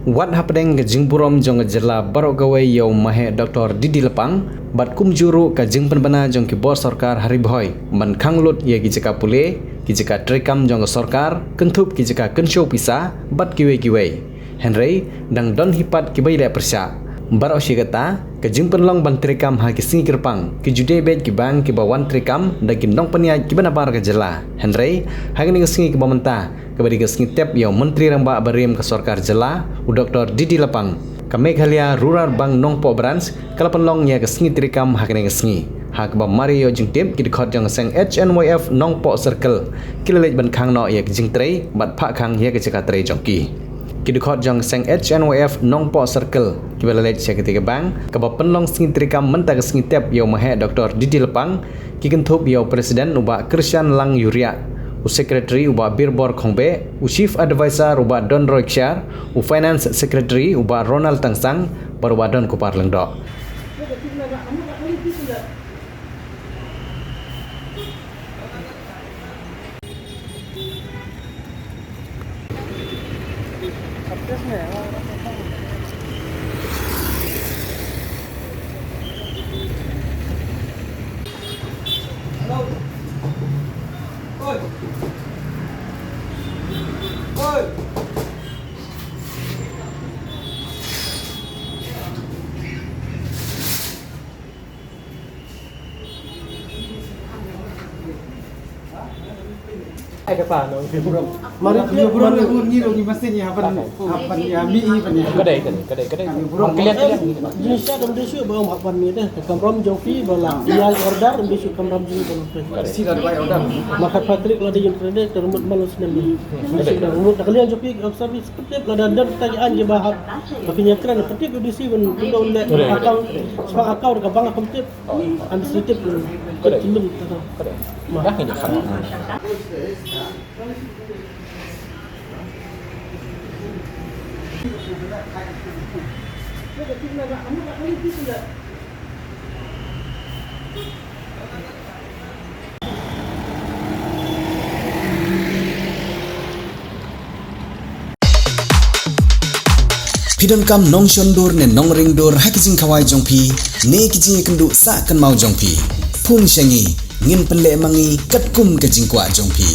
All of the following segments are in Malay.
Wat hapdeng ke jingburom jong jela barok gawe yo Maheh Dr. Didi Lepang bat kumjuru ke jing Pynbna jong khubor Sorkar hari Bhoi man khanglut ye kijaka pule kijaka Treikam jong Sorkar kentup kijaka kensho pisa bat kiwe Henry dang don hipat kibai le Pyrshah barok sigata ke jing Pynlong ban Treikam ha ki Sngi kirpang ki jude bet ki bang ki bawan Treikam da ki Nongpoh ki bana bar ke jela Henry hagni ke Sngi ki bamenta kebadi ke Sngi tep yo menteri ramba barim ke Sorkar jela u Dr. Didi Lepang ke Meghalaya rural bang Nongpoh branch kala Pynlong ya ke Sngi Treikam hagni ke Sngi hak ba Mario jing tip ki khot jong seng HNYF Nongpoh circle kilelej ban khang no ya ke jing trei bat pha khang ya ke jaka trei jong ki khot jong seng HNYF Nongpoh circle kibalej ya ketika bang ke ba Pynlong Sngi Treikam menta ke Sngi tep yo Maheh Dr. Didi Lepang ki kentup yo presiden uba Krishan lang yuria u secretary uba birbor khongbe u chief advisor uba don roikshar u finance secretary uba Ronald tangsang baruba don kupar lengdo Ada apa? Mari khubor ni lo ni mesti ni apa ya mi ni Kedai. Kelihatan. Indonesia dan Malaysia bawa apa ni dah. Kamram Jofi bala. Dia order Indonesia kamram juga bala. sila buat order. Maka Patrick lah dia yang termut malu senang. Sudah umur kalian Jofi observis seperti ada dan pertanyaan je bahas. Tapi nyatran seperti kondisi pun kita ulah akau sebab akau dekat bank komplit administratif pun. Kedai. dah ini kan Pidon kam nong shondur ne nong ringdur hakijing kawai jongpi ne kijing kendu sa kan mau jongpi phun Sngi ngin penle mangi katkum kajing kwa jongpi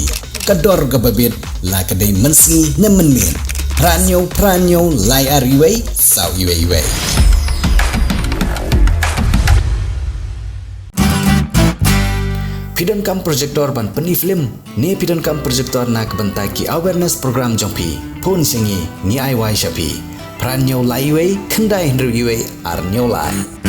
kador gababit la kadai mensi ne menmir pranyo lai ariwei sau iwei Pidon kam projector ban peni film ne pidon kam projector nak bentaki awareness program jongpi phun Sngi ni ai wai shapi pranyo lai iwei kendai hendru iwei arnyo lai